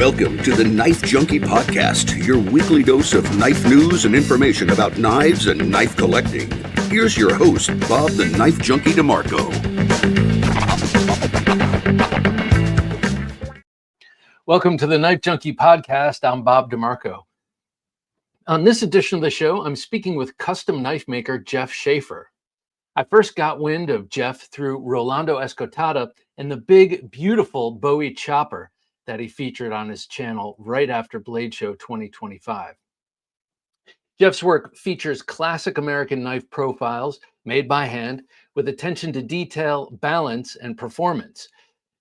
Welcome to the Knife Junkie podcast, your weekly dose of knife news and information about knives and knife collecting. Here's your host, Bob the Knife Junkie DeMarco. Welcome to the Knife Junkie podcast. I'm Bob DeMarco. On this edition of the show, I'm speaking with custom knife maker Jeff Schafer. I first got wind of Jeff through Rolando Escotada and the big, beautiful Bowies chopper that he featured on his channel right after Blade Show 2025. Jeff's work features classic American knife profiles made by hand with attention to detail, balance, and performance.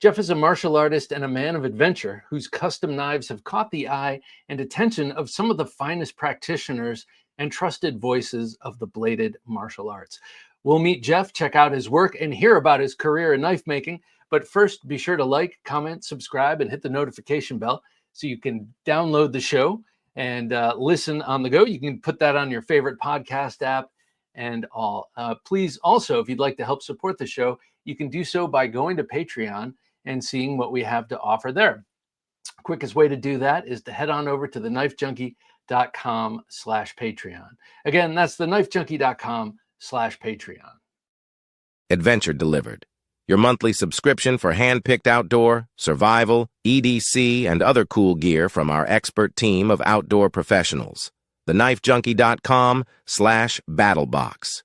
Jeff is a martial artist and a man of adventure whose custom knives have caught the eye and attention of some of the finest practitioners and trusted voices of the bladed martial arts. We'll meet Jeff, check out his work, and hear about his career in knife making. But first, be sure to like, comment, subscribe, and hit the notification bell so you can download the show and listen on the go. You can put that on your favorite podcast app and all. Please also, if you'd like to help support the show, you can do so by going to Patreon and seeing what we have to offer there. Quickest way to do that is to head on over to TheKnifeJunkie.com/Patreon. Again, that's TheKnifeJunkie.com/Patreon. Adventure Delivered. Your monthly subscription for hand-picked outdoor, survival, EDC, and other cool gear from our expert team of outdoor professionals. TheKnifeJunkie.com/BattleBox.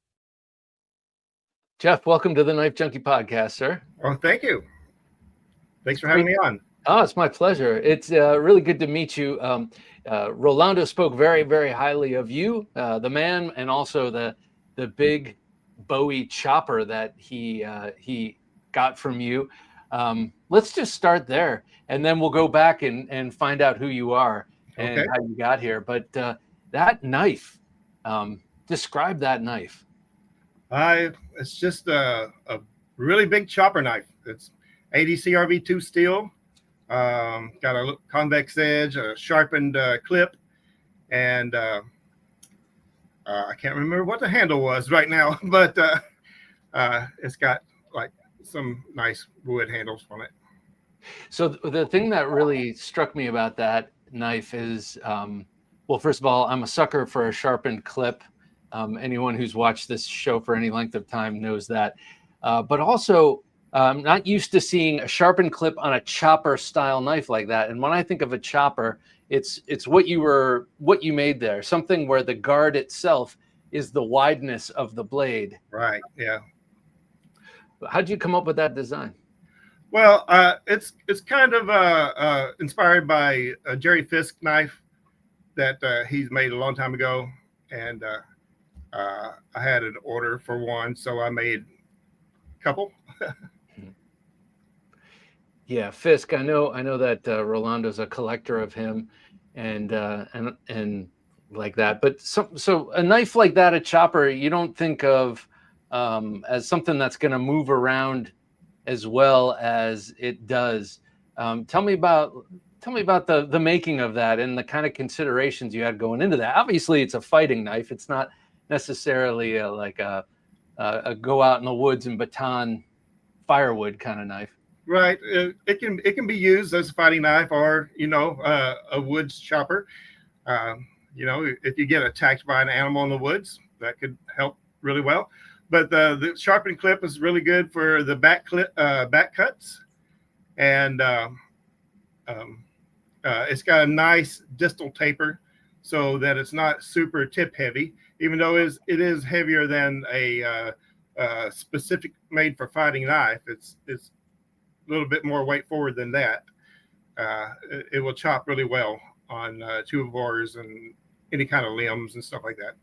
Jeff, welcome to the Knife Junkie podcast, sir. Oh, thank you. Thanks for having me on. Oh, it's my pleasure. It's really good to meet you. Rolando spoke very, very highly of you, the man, and also the big Bowies chopper that he got from you. Let's just start there, and then we'll go back and find out who you are and how you got here. But that knife, describe that knife. It's just a really big chopper knife. It's ADC RV2 steel. Got a convex edge, a sharpened clip, and I can't remember what the handle was right now, but it's got like some nice wood handles on it. So the thing that really struck me about that knife is, well, first of all, I'm a sucker for a sharpened clip. Anyone who's watched this show for any length of time knows that. But also, I'm not used to seeing a sharpened clip on a chopper style knife like that. And when I think of a chopper, it's what you made there, something where the guard itself is the wideness of the blade. Right. Yeah. How'd you come up with that design? Well, it's kind of inspired by a Jerry Fisk knife that he's made a long time ago, and I had an order for one, so I made a couple. Yeah, Fisk. I know that Rolando's a collector of him, and like that. But so a knife like that, a chopper, you don't think of as something that's going to move around as well as it does. Tell me about the making of that and the kind of considerations you had going into that. Obviously, it's a fighting knife. It's not necessarily like a go out in the woods and baton firewood kind of knife. Right. It can be used as a fighting knife or, a woods chopper. If you get attacked by an animal in the woods, that could help really well. But the sharpened clip is really good for the back cuts. And it's got a nice distal taper so that it's not super tip heavy, even though it is heavier than a specific made for fighting knife. It's a little bit more weight forward than that. It will chop really well on 2-bores and any kind of limbs and stuff like that,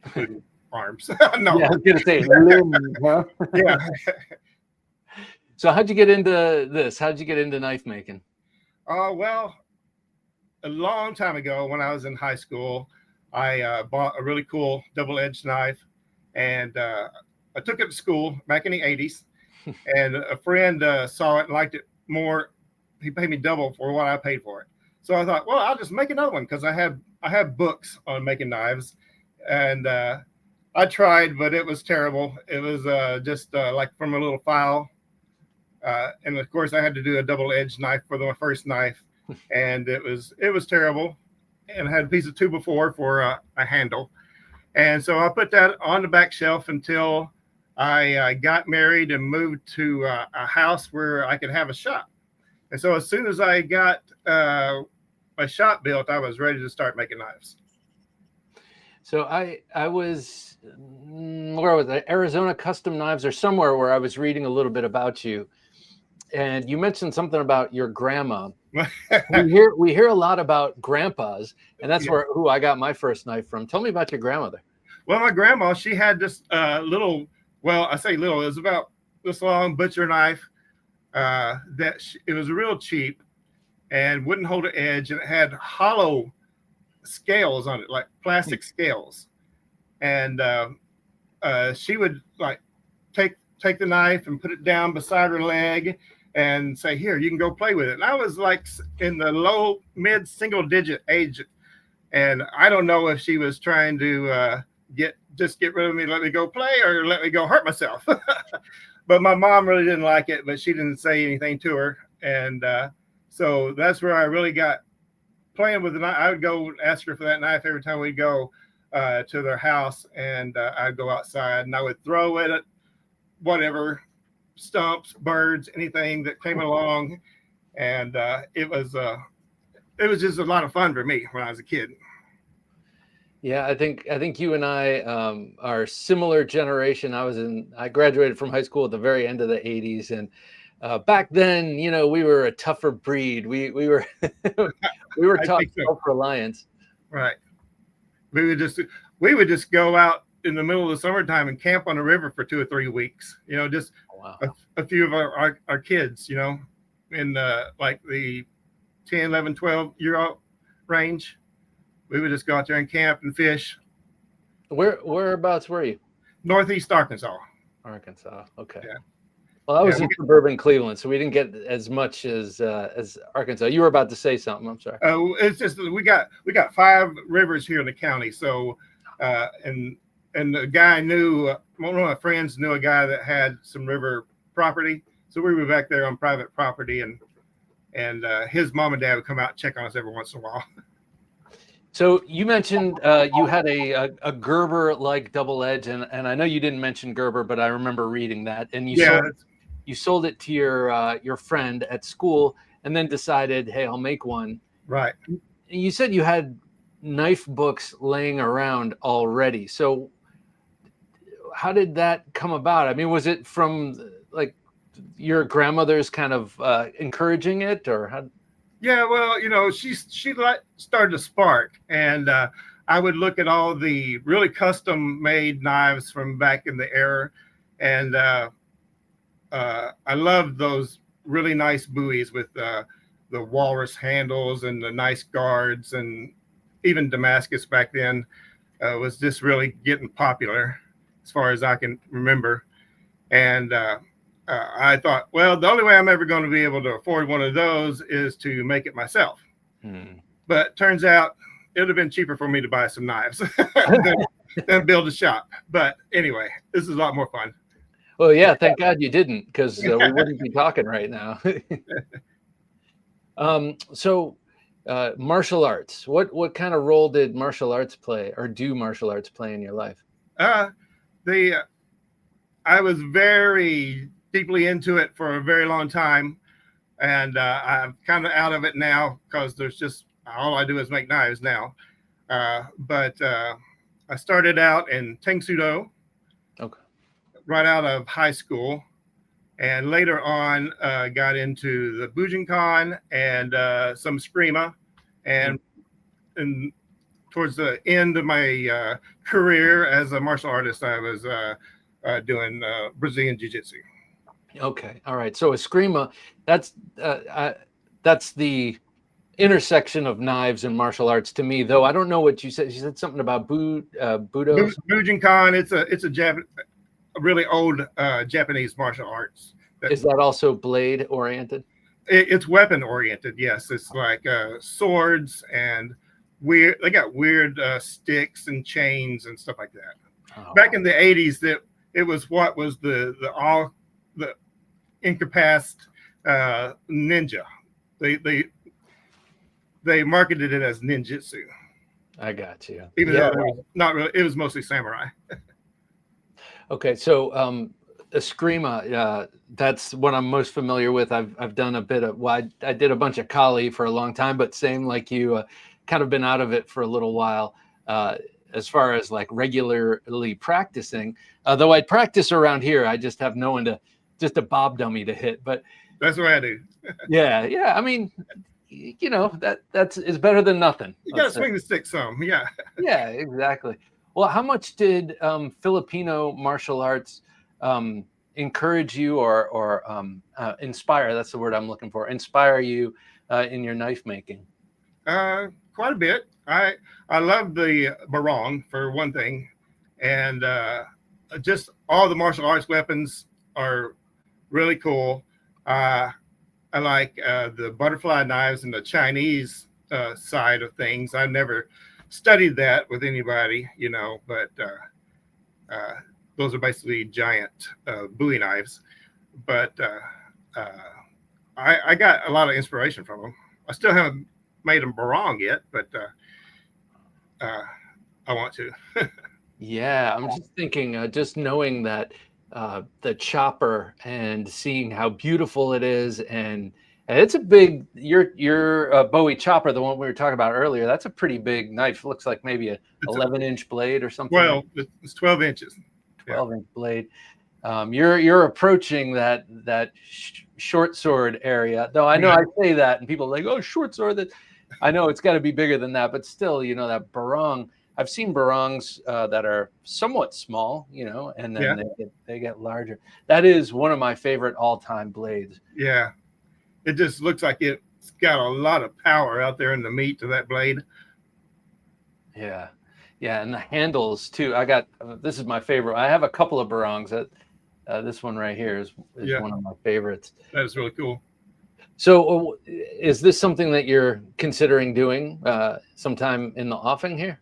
including arms. No. Yeah, I was gonna say limbs, huh? Yeah. So how'd you get into this? How'd you get into knife making? Well, a long time ago when I was in high school, I bought a really cool double-edged knife, and I took it to school back in the 80s. And a friend saw it and liked it more. He paid me double for what I paid for it. So I thought, well, I'll just make another one because I have books on making knives, and I tried, but it was terrible. It was just like from a little file. And of course, I had to do a double-edged knife for my first knife. and it was terrible, and I had a piece of 2x4 for a handle, and so I put that on the back shelf until I got married and moved to a house where I could have a shop. And so as soon as I got my shop built, I was ready to start making knives. So I was, where was I? Arizona Custom Knives or somewhere where I was reading a little bit about you, and you mentioned something about your grandma. we hear a lot about grandpas, and that's who I got my first knife from. Tell me about your grandmother. Well, my grandma, she had this little, well, I say little, it was about this long butcher knife it was real cheap and wouldn't hold an edge, and it had hollow scales on it, like plastic scales. And she would like take the knife and put it down beside her leg and say, "Here, you can go play with it." And I was like in the low mid single digit age, and I don't know if she was trying to get rid of me, let me go play, or let me go hurt myself. But my mom really didn't like it, but she didn't say anything to her. And so that's where I really got playing with the knife. I would go ask her for that knife every time we'd go to their house, and I'd go outside and I would throw it at whatever, stumps, birds, anything that came along. And it was just a lot of fun for me when I was a kid. Yeah, I think you and I are similar generation. I graduated from high school at the very end of the 80s, and back then, we were a tougher breed. We were we were taught self-reliance. Right. We would just go out in the middle of the summertime and camp on the river for 2 or 3 weeks. Just a few of our kids, in like the 10, 11, 12-year-old range. We would just go out there and camp and fish. Whereabouts were you? Northeast Arkansas. Arkansas. Okay. Yeah. Well, I was in suburban Cleveland, so we didn't get as much as Arkansas. You were about to say something. I'm sorry. It's just we got 5 rivers here in the county. So, and the guy knew, one of my friends knew a guy that had some river property. So we were back there on private property, and his mom and dad would come out and check on us every once in a while. So you mentioned you had a Gerber-like double edge, and I know you didn't mention Gerber, but I remember reading that. And you sold it to your friend at school, and then decided, hey, I'll make one. Right. You said you had knife books laying around already. So how did that come about? I mean, was it from like your grandmother's kind of encouraging it, or how? Yeah, well, she started to spark, and I would look at all the really custom-made knives from back in the era, and I loved those really nice Bowies with the walrus handles and the nice guards, and even Damascus back then was just really getting popular, as far as I can remember, and I thought, well, the only way I'm ever going to be able to afford one of those is to make it myself. But turns out it would have been cheaper for me to buy some knives than build a shop. But anyway, this is a lot more fun. Well, yeah, thank God you didn't, because we wouldn't be talking right now. So martial arts, what kind of role did martial arts play, or do martial arts play in your life? I was very deeply into it for a very long time, and I'm kind of out of it now because there's just all I do is make knives now. But I started out in Tang Soo Do, right out of high school, and later on got into the Bujinkan and some Screama, and towards the end of my career as a martial artist, I was doing Brazilian Jiu-Jitsu. Okay, all right. So a Screama, that's the intersection of knives and martial arts to me, though. I don't know what you said. You said something about Budo. Bujinkan. It's a really old Japanese martial arts. Is that also blade oriented? It's weapon oriented. Yes, it's like swords and they got weird sticks and chains and stuff like that. Oh. Back in the 80s, it was what was the incapacitated ninja. They they marketed it as ninjutsu, I got you. even though it was not really. It was mostly samurai. Okay, so Eskrima, that's what I'm most familiar with. I've done a bit of, well, I did a bunch of Kali for a long time, but same like you, kind of been out of it for a little while. As far as like regularly practicing, though I practice around here, I just have no one to, just a bob dummy to hit. But That's what I do. yeah. I mean, that's is better than nothing. You got to swing the stick some. Yeah. Yeah, exactly. Well, how much did Filipino martial arts encourage you or inspire? That's the word I'm looking for. Inspire you in your knife making? Quite a bit. I love the barong for one thing, and just all the martial arts weapons are really cool. I like the butterfly knives and the Chinese side of things. I never studied that with anybody, but those are basically giant Bowie knives. But I got a lot of inspiration from them. I still haven't made them barong yet, but I want to. Yeah, I'm just thinking, just knowing that the chopper and seeing how beautiful it is, and it's a big, your Bowie chopper, the one we were talking about earlier, that's a pretty big knife. It looks like maybe a 11-inch blade or something. Well, it's 12 inches. 12-inch blade. You're approaching that short sword area, though. I know I say that, and people are like, "Oh, short sword." That I know it's got to be bigger than that, but still, that barong. I've seen barongs that are somewhat small, and then they get larger. That is one of my favorite all-time blades. Yeah, it just looks like it's got a lot of power out there in the meat to that blade. Yeah, and the handles too. I got this is my favorite. I have a couple of barongs. This one right here is one of my favorites. That is really cool. So, is this something that you're considering doing sometime in the offing here?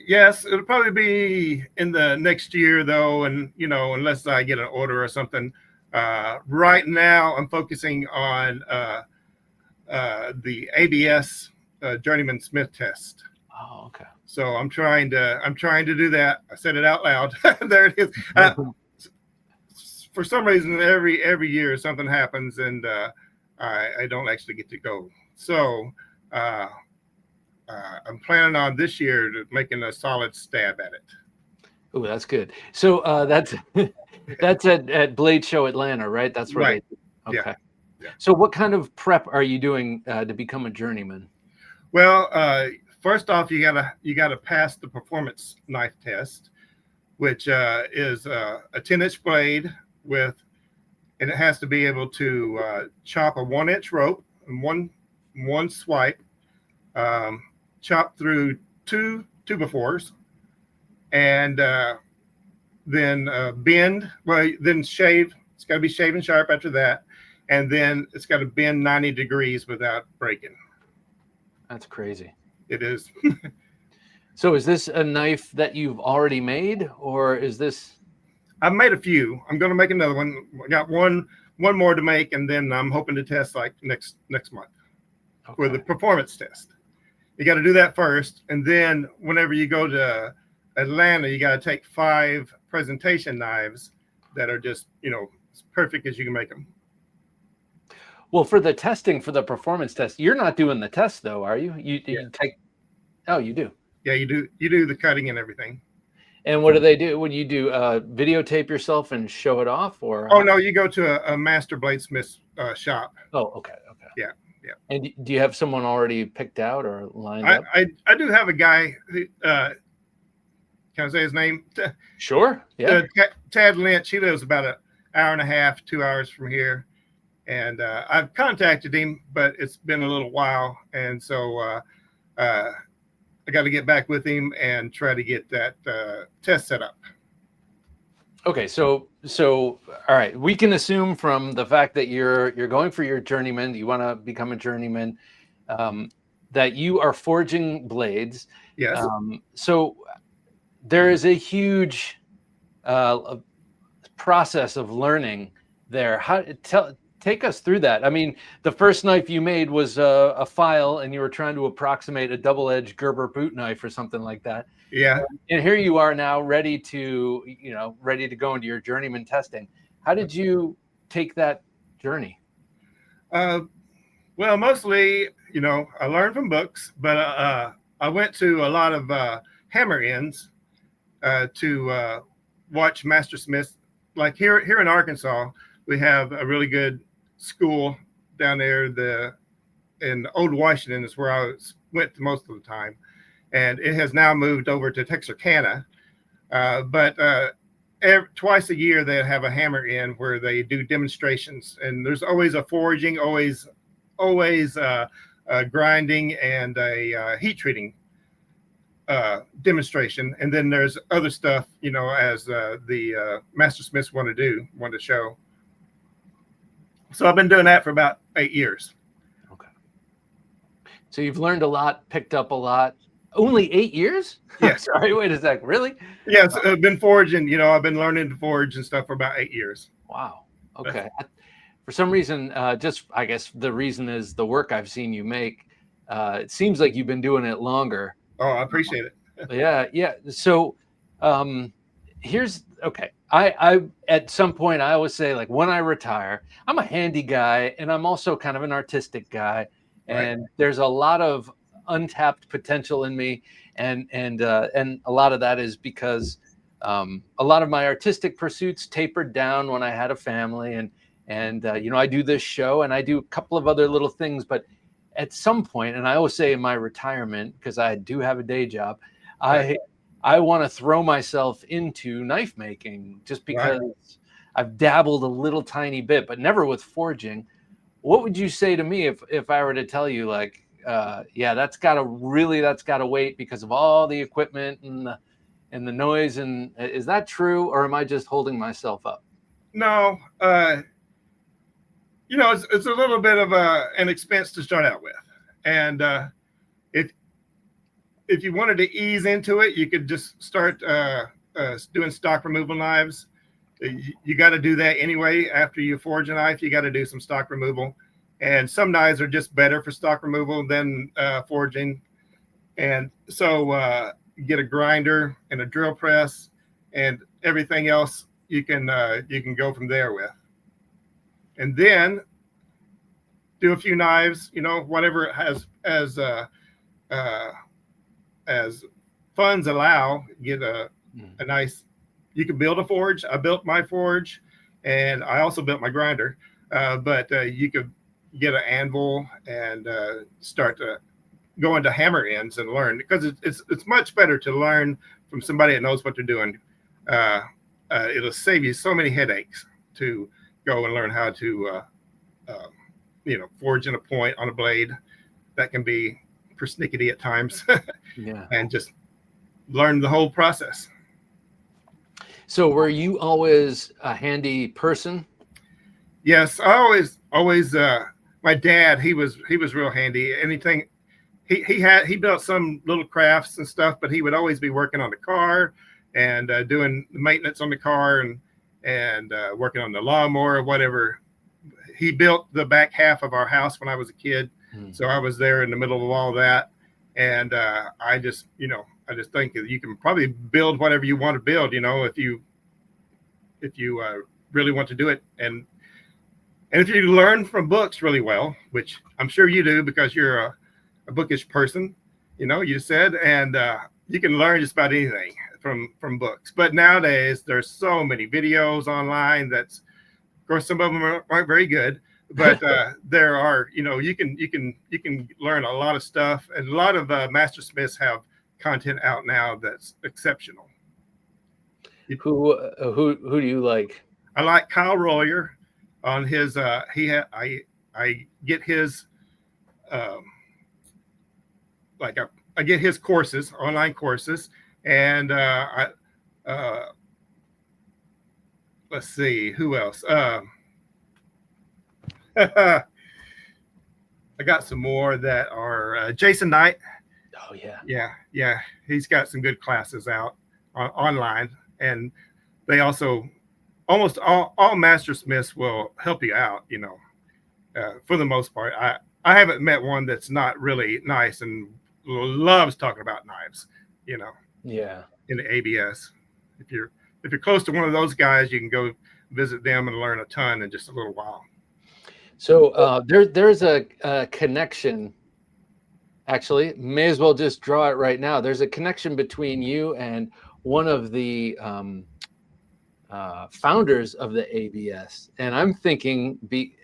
Yes, it'll probably be in the next year though, and unless I get an order or something. Right now, I'm focusing on the ABS Journeyman Smith test. Oh, okay. So I'm trying to do that. I said it out loud. There it is. For some reason, every year something happens, and I don't actually get to go. So I'm planning on this year making a solid stab at it. Oh, that's good. So that's at Blade Show Atlanta, right? That's where right. Okay. Yeah. So what kind of prep are you doing to become a journeyman? Well, first off, you gotta pass the performance knife test, which is a 10-inch blade and it has to be able to chop a 1-inch rope in one swipe, chop through two 2x4s, and then bend. Well, then shave. It's got to be shaving sharp after that, and then it's got to bend 90 degrees without breaking. That's crazy. It is. So is this a knife that you've already made, or is this? I've made a few. I'm going to make another one. I got one more to make, and then I'm hoping to test like next month for the performance test. You got to do that first, and then whenever you go to Atlanta, you got to take 5 presentation knives that are just as perfect as you can make them. Well, for the testing, for the performance test, you're not doing the test though, are you? You take. Oh, you do. Yeah, you do. You do the cutting and everything. And what do they do? What do you do? Videotape yourself and show it off, or? Oh no, you go to a master bladesmith shop. Oh, okay. Yeah. And do you have someone already picked out or lined up? I do have a guy who, can I say his name? Sure. Yeah. Tad Lynch. He lives about an hour and a half, 2 hours from here, and I've contacted him, but it's been a little while, and so I got to get back with him and try to get that test set up. Okay, so all right, we can assume from the fact that you're going for your journeyman, you want to become a journeyman, that you are forging blades. Yes. So there is a huge process of learning there. take us through that. I mean, the first knife you made was a file, and you were trying to approximate a double-edged Gerber boot knife or something like that. Yeah. And here you are now, ready to go into your journeyman testing. How did you take that journey? Well, mostly, I learned from books, but I went to a lot of hammer ins to watch master smiths. Like here in Arkansas, we have a really good school down there. In Old Washington is where I went most of the time, and it has now moved over to Texarkana. But twice a year they have a hammer in where they do demonstrations, and there's always a forging, always grinding, and a heat treating demonstration. And then there's other stuff, as the master smiths want to show. So I've been doing that for about 8 years. Okay. So you've learned a lot, picked up a lot. Only 8 years? Yes. Sorry, wait a sec. Really? Yes, I've been forging. I've been learning to forge and stuff for about 8 years. Wow. Okay. For some reason, I guess the reason is the work I've seen you make. It seems like you've been doing it longer. Oh, I appreciate it. Yeah. So okay. I at some point I always say, like, when I retire, I'm a handy guy and I'm also kind of an artistic guy. And Right. There's a lot of untapped potential in me. And a lot of that is because a lot of my artistic pursuits tapered down when I had a family, and I do this show and I do a couple of other little things, but at some point, and I always say in my retirement, because I do have a day job, Right. I want to throw myself into knife making, just because I've dabbled a little tiny bit, but never with forging. What would you say to me if I were to tell you, like, that's got to wait because of all the equipment and the noise? And is that true, or am I just holding myself up? No, it's a little bit of an expense to start out with, and if you wanted to ease into it, you could just start doing stock removal knives. You got to do that anyway. After you forge a knife, you got to do some stock removal, and some knives are just better for stock removal than forging. And so get a grinder and a drill press, and everything else you can go from there with. And then do a few knives, whatever as funds allow. Get a nice. You can build a forge. I built my forge, and I also built my grinder. But you could get an anvil and start to go into hammer ends and learn, because it's much better to learn from somebody that knows what they're doing. It'll save you so many headaches to go and learn how to forge in a point on a blade. That can be persnickety at times. Yeah. And just learn the whole process. So were you always a handy person? Yes, I always my dad, he was real handy. Anything he built some little crafts and stuff, but he would always be working on the car and doing maintenance on the car and working on the lawnmower or whatever. He built the back half of our house when I was a kid. So I was there in the middle of all that. And I just think that you can probably build whatever you want to build, if you really want to do it. And if you learn from books really well, which I'm sure you do because you're a bookish person, you said, and you can learn just about anything from books. But nowadays there's so many videos online that's, of course, some of them aren't very good, but there are, you can learn a lot of stuff, and a lot of master smiths have content out now that's exceptional. Who do you like? I like Kyle Royer on his. I get his I get his courses, online courses, and let's see who else. I got some more that are Jason Knight. Oh Yeah. He's got some good classes out online, and they also almost all master smiths will help you out. for the most part. I haven't met one that's not really nice and loves talking about knives, you know, Yeah. in the ABS. If you're close to one of those guys, you can go visit them and learn a ton in just a little while. So there's a connection. Actually, may as well just draw it right now. There's a connection between you and one of the founders of the ABS, and I'm thinking,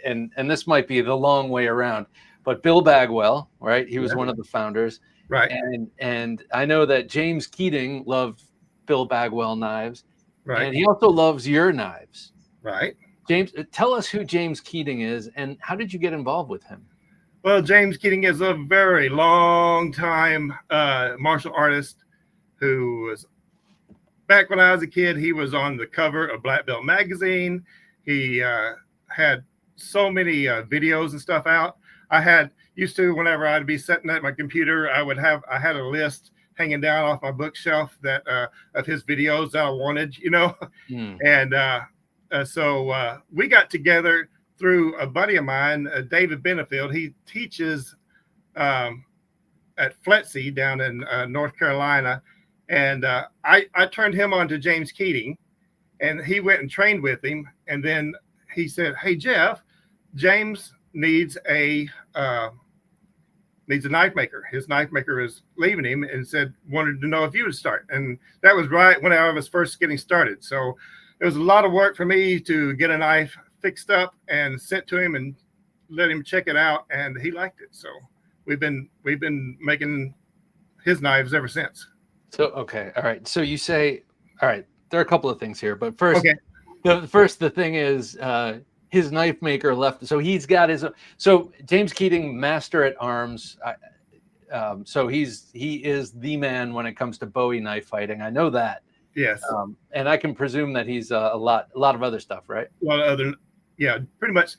and this might be the long way around, but Bill Bagwell, right? He was one of the founders, Right. And I know that James Keating loved Bill Bagwell knives, Right. and he also loves your knives. Right. James, tell us who James Keating is, and how did you get involved with him? Well, James Keating is a very long time martial artist who was, back when I was a kid, he was on the cover of Black Belt magazine. He had so many videos and stuff out. Used to, whenever I'd be sitting at my computer, I had a list hanging down off my bookshelf that of his videos that I wanted, you know. And so we got together through a buddy of mine, David Benefield. He teaches at FLETC down in North Carolina. And I turned him on to James Keating, and he went and trained with him. And then he said, "Hey, Jeff, James needs a knife maker. His knife maker is leaving him, and wanted to know if you would start." And that was right when I was first getting started. So it was a lot of work for me to get a knife fixed up and sent to him and let him check it out, and he liked it. So we've been making his knives ever since. So, okay. All right. So you say, all right, there are a couple of things here, but first, Okay. the thing is, his knife maker left. So he's got so James Keating, master at arms. So he is the man when it comes to Bowie knife fighting. I know that. Yes. And I can presume that he's a lot of other stuff, right? A lot of other, yeah, pretty much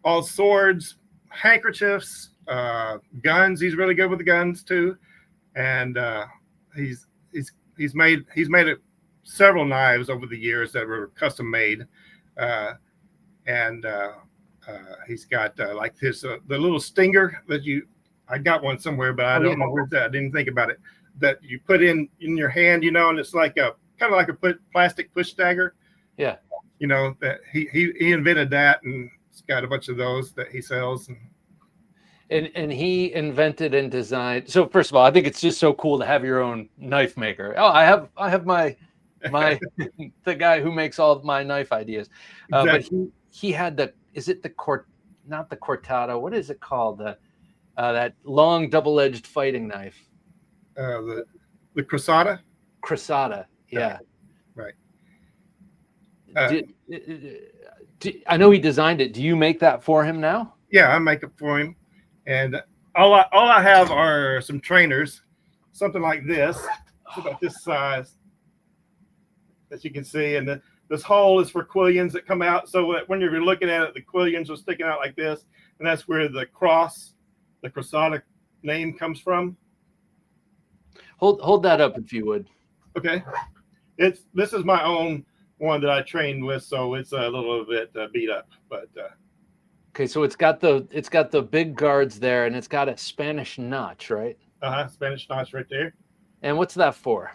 all swords, handkerchiefs, guns. He's really good with the guns too. And he's made several knives over the years that were custom made. And he's got like this the little stinger that I got one somewhere, but I don't know where's that. I didn't think about it. That you put in your hand, you know, and it's like kind of like a plastic push dagger. Yeah. You know, that he invented that, and he's got a bunch of those that he sells. And he invented and designed. So first of all, I think it's just so cool to have your own knife maker. Oh, I have my the guy who makes all of my knife ideas. Exactly. But he had not the cortado. What is it called? That long double-edged fighting knife. The Crosata. Crosata. Yeah. Right. I know he designed it. Do you make that for him now? Yeah, I make it for him. And all I have are some trainers, something like this. It's about this size, as you can see. And this hole is for quillions that come out. So that when you're looking at it, the quillions are sticking out like this. And that's where the Crosata name comes from. Hold that up if you would. Okay. This is my own one that I trained with, so it's a little bit beat up, but okay, so it's got the big guards there, and it's got a Spanish notch, right? Spanish notch right there. And what's that for?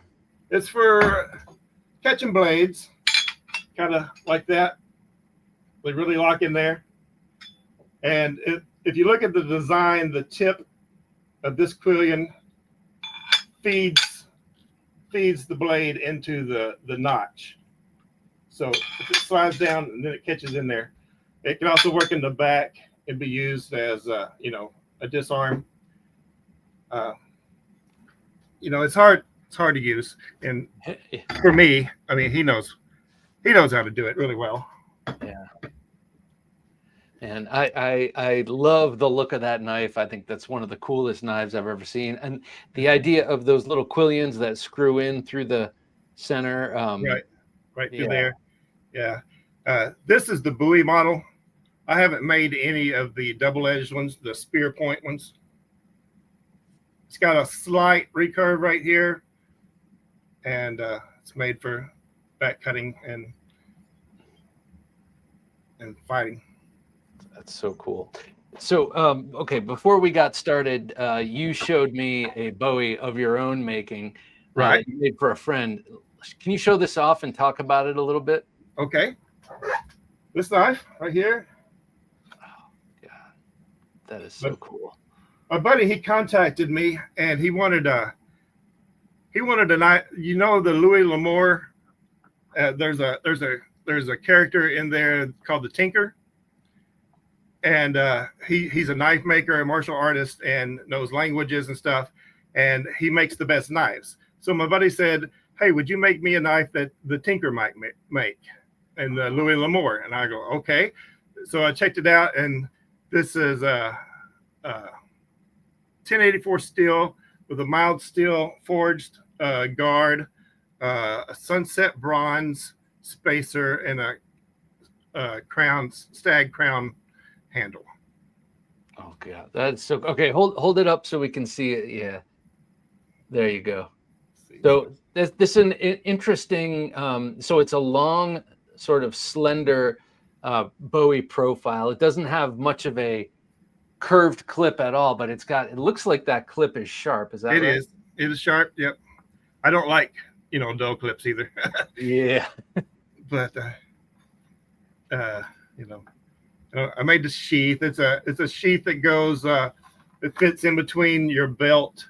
It's for catching blades, kind of like that. They really lock in there. And if you look at the design, the tip of this quillion feeds the blade into the notch. So if it slides down and then it catches in there, it can also work in the back and be used as a disarm. It's hard to use, and for me, I mean, he knows how to do it really well. Yeah. And I love the look of that knife. I think that's one of the coolest knives I've ever seen. And the idea of those little quillions that screw in through the center. Right through there. Yeah. This is the Bowie model. I haven't made any of the double-edged ones, the spear point ones. It's got a slight recurve right here. And it's made for back cutting and fighting. That's so cool. So, okay, before we got started, you showed me a Bowie of your own making Right. that you made for a friend. Can you show this off and talk about it a little bit? Okay. This knife right here. God, that is so cool. My buddy, he contacted me and he wanted a knife. You know the Louis L'Amour. There's a character in there called the Tinker, and he's a knife maker, a martial artist, and knows languages and stuff, and he makes the best knives. So my buddy said, "Hey, would you make me a knife that the Tinker might make?" And Louis L'Amour, and I go, "Okay." So I checked it out, and this is a 1084 steel with a mild steel forged guard, a sunset bronze spacer, and a stag crown handle. Oh God, that's so okay. Hold it up so we can see it. Yeah, there you go. So this is an interesting. So it's a long, sort of slender Bowie profile. It doesn't have much of a curved clip at all, but it looks like that clip is sharp. Is that right? It is sharp. Yep. I don't like dull clips either. Yeah. But I made the sheath. It's a sheath that goes it fits in between your belt,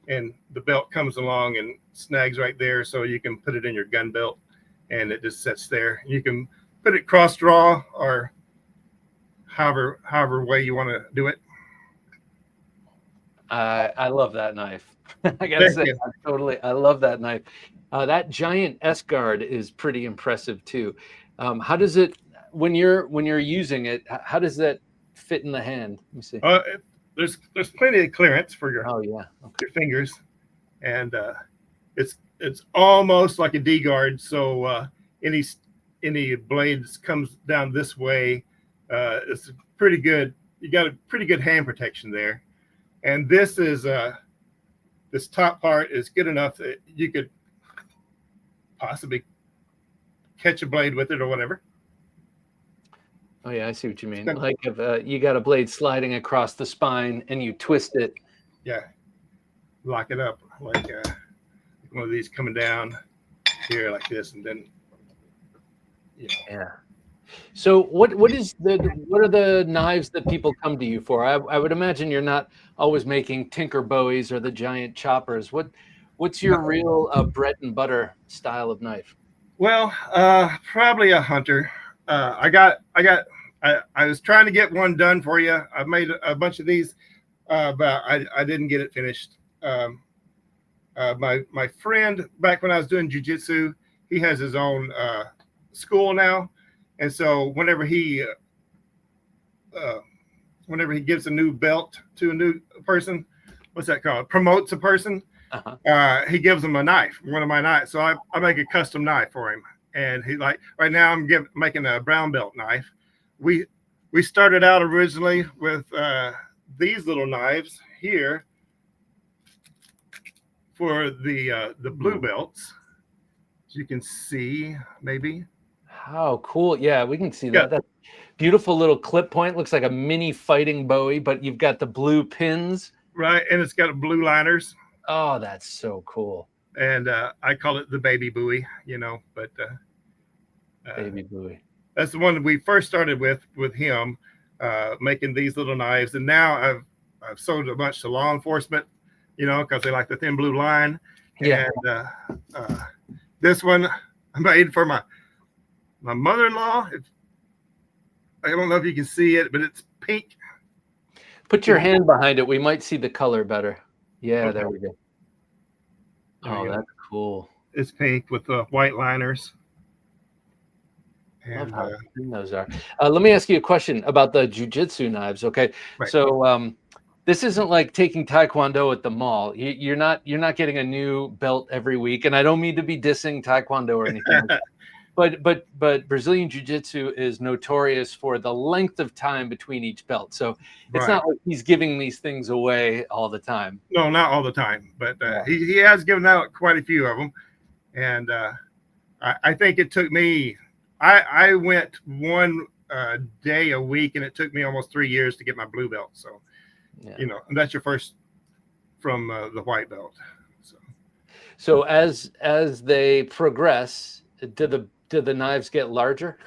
and the belt comes along and snags right there, so you can put it in your gun belt, and it just sits there. You can put it cross draw or however way you want to do it. I love that knife. I gotta say, I love that knife. That giant S guard is pretty impressive too. How does it, when you're using it, how does that fit in the hand? Let me see. There's plenty of clearance for your your fingers, and it's almost like a D guard. So any blades comes down this way, it's pretty good. You got a pretty good hand protection there. And this is this top part is good enough that you could possibly catch a blade with it or whatever. Oh yeah, I see what you mean. Like if you got a blade sliding across the spine and you twist it. Yeah, lock it up like one of these coming down here like this, and then yeah. So what are the knives that people come to you for? I would imagine you're not always making Tinker Bowies or the giant choppers. What's your real bread and butter style of knife? Well, probably a hunter. I was trying to get one done for you. I made a bunch of these, but I didn't get it finished. My friend, back when I was doing jiu-jitsu, he has his own school now. And so whenever he gives a new belt to a new person, what's that called? Promotes a person. He gives them a knife, one of my knives. So I make a custom knife for him. And he right now I'm making a brown belt knife. We started out originally with these little knives here for the blue belts. As you can see, maybe. How cool. Yeah, we can see that. That beautiful little clip point. Looks like a mini fighting Bowie, but you've got the blue pins. Right, and it's got blue liners. Oh, that's so cool. And I call it the baby Bowie, but baby Bowie. That's the one that we first started with him, making these little knives. And now I've sold a bunch to law enforcement, because they like the thin blue line. Yeah. And this one I made for my mother-in-law. I don't know if you can see it, but it's pink. Put your hand behind it. We might see the color better. Yeah, okay. There we go. Oh, that's cool. It's pink with the white liners. And, love how thin those are. Let me ask you a question about the jiu-jitsu knives. Okay, right. So this isn't like taking Taekwondo at the mall. You're not getting a new belt every week. And I don't mean to be dissing Taekwondo or anything. But Brazilian Jiu-Jitsu is notorious for the length of time between each belt. So it's not like he's giving these things away all the time. No, not all the time. But he has given out quite a few of them. And I think it took me, I went one day a week, and it took me almost 3 years to get my blue belt. So, Yeah. and that's your first from the white belt. So as they progress, do the knives get larger?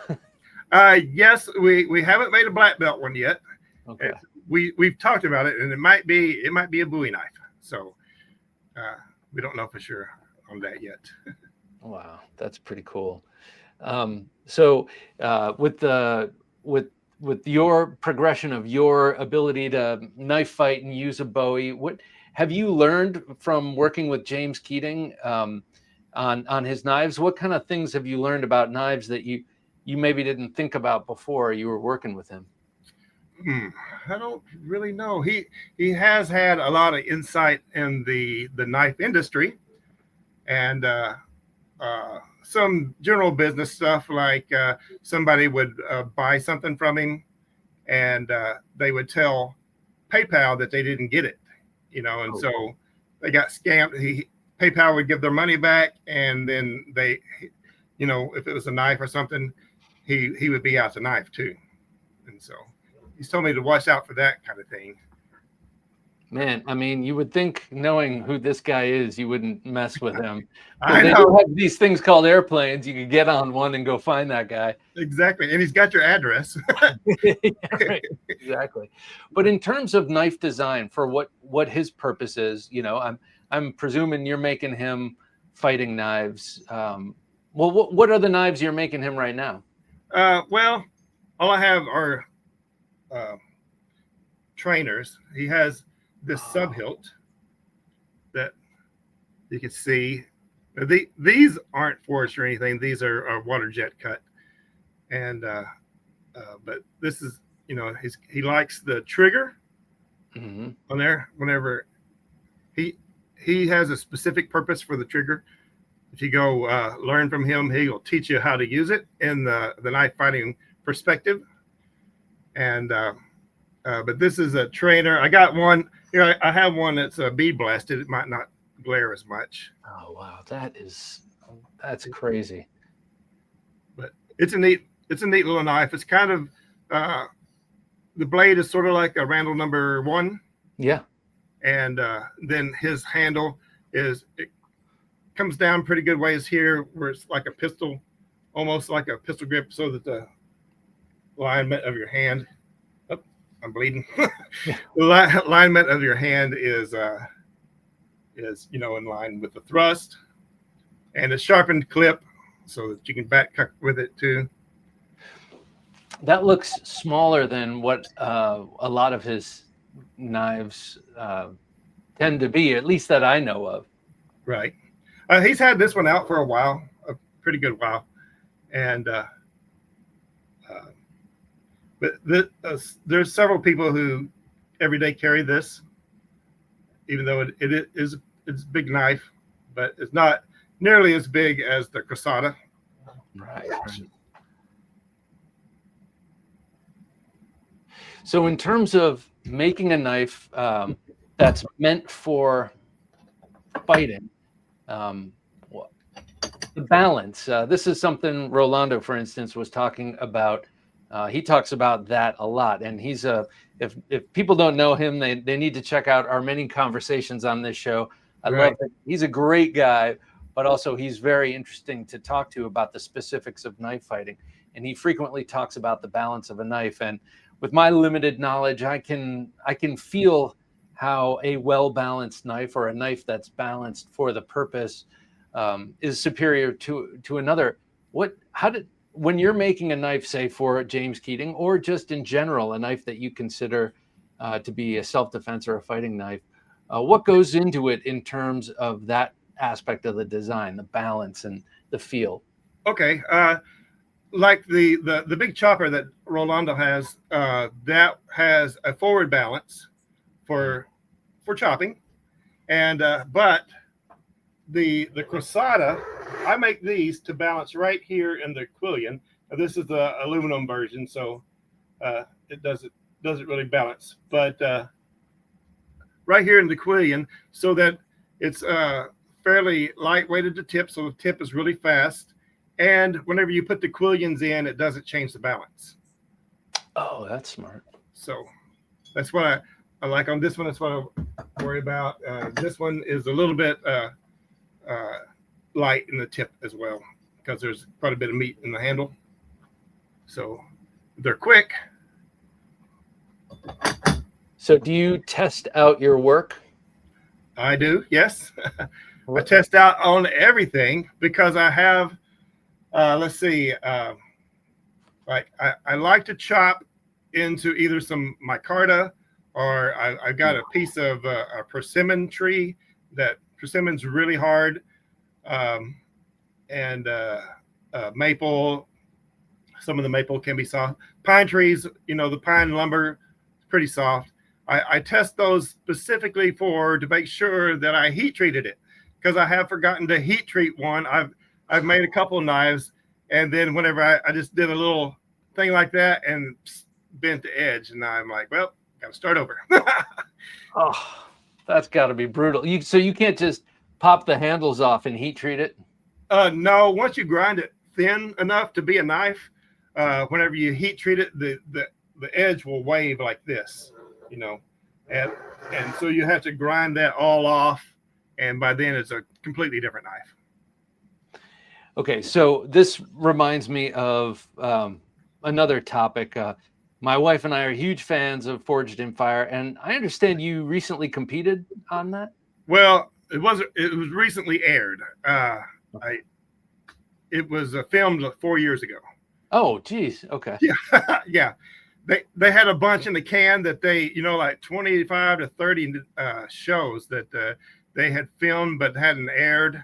Yes, we haven't made a black belt one yet. Okay. We've talked about it, and it might be a Bowie knife. So we don't know for sure on that yet. Wow, that's pretty cool. So with your progression of your ability to knife fight and use a Bowie, what have you learned from working with James Keating on his knives? What kind of things have you learned about knives that you maybe didn't think about before you were working with him? I don't really know. He has had a lot of insight in the knife industry, and some general business stuff, like somebody would buy something from him, and they would tell PayPal that they didn't get it, and so they got scammed. PayPal would give their money back, and then they, if it was a knife or something, he would be out the knife too, and so he's told me to watch out for that kind of thing. Man, I mean, you would think, knowing who this guy is, you wouldn't mess with him. I They know. do have these things called airplanes. You could get on one and go find that guy. Exactly, and he's got your address. Yeah, right. Exactly. But in terms of knife design, for what his purpose is, I'm presuming you're making him fighting knives. Well, what are the knives you're making him right now? Well, all I have are trainers. He has this sub hilt that you can see. These aren't forged or anything. These are water jet cut, and but this is, he likes the trigger on there. Whenever he has a specific purpose for the trigger. If you go learn from him, he will teach you how to use it in the knife fighting perspective. And but this is a trainer. I got one. I have one that's bead blasted. It might not glare as much. Oh wow, that's crazy. But it's a neat little knife. It's kind of the blade is sort of like a Randall number 1. Yeah. And then his handle it comes down pretty good ways here, where it's like a pistol, almost like a pistol grip, so that the alignment of your hand. Oh, I'm bleeding. The alignment of your hand is in line with the thrust, and a sharpened clip so that you can back cut with it too. That looks smaller than what a lot of his knives tend to be, at least that I know of. Right. He's had this one out for a while, a pretty good while, and but there's several people who every day carry this, even though it's a big knife, but it's not nearly as big as the Crosata. Right. So in terms of making a knife that's meant for fighting, the balance, this is something Rolando, for instance, was talking about. He talks about that a lot, and he's if people don't know him, they need to check out our many conversations on this show. I love it. He's a great guy, but also he's very interesting to talk to about the specifics of knife fighting, and he frequently talks about the balance of a knife. And with my limited knowledge, I can feel how a well-balanced knife, or a knife that's balanced for the purpose, is superior to another. When you're making a knife, say for James Keating, or just in general, a knife that you consider to be a self-defense or a fighting knife, what goes into it in terms of that aspect of the design, the balance and the feel? Okay. Like the big chopper that Rolando has, that has a forward balance for chopping, and but the Crosata, I make these to balance right here in the quillion. This is the aluminum version, so it doesn't really balance, but right here in the quillion, so that it's fairly lightweight at the tip, so the tip is really fast. And whenever you put the quillions in, it doesn't change the balance. Oh, that's smart. So that's what I like on this one. That's what I worry about. This one is a little bit light in the tip as well because there's quite a bit of meat in the handle. So they're quick. So do you test out your work? I do, yes. I test out on everything because I have, let's see, like I like to chop into either some micarta or I've got a piece of a persimmon tree. That persimmon's really hard, and maple. Some of the maple can be soft. Pine trees, the pine lumber is pretty soft. I test those specifically to make sure that I heat treated it because I have forgotten to heat treat one. I've made a couple of knives, and then whenever I just did a little thing like that and bent the edge, and I'm like, well, got to start over. Oh, that's got to be brutal. So you can't just pop the handles off and heat treat it? No, once you grind it thin enough to be a knife, whenever you heat treat it, the edge will wave like this, and so you have to grind that all off, and by then it's a completely different knife. Okay, so this reminds me of another topic. My wife and I are huge fans of Forged in Fire, and I understand you recently competed on that. Well, it was recently aired. It was filmed 4 years ago. Oh, geez. Okay. Yeah, yeah. They had a bunch in the can that they, like 25 to 30 shows that they had filmed but hadn't aired,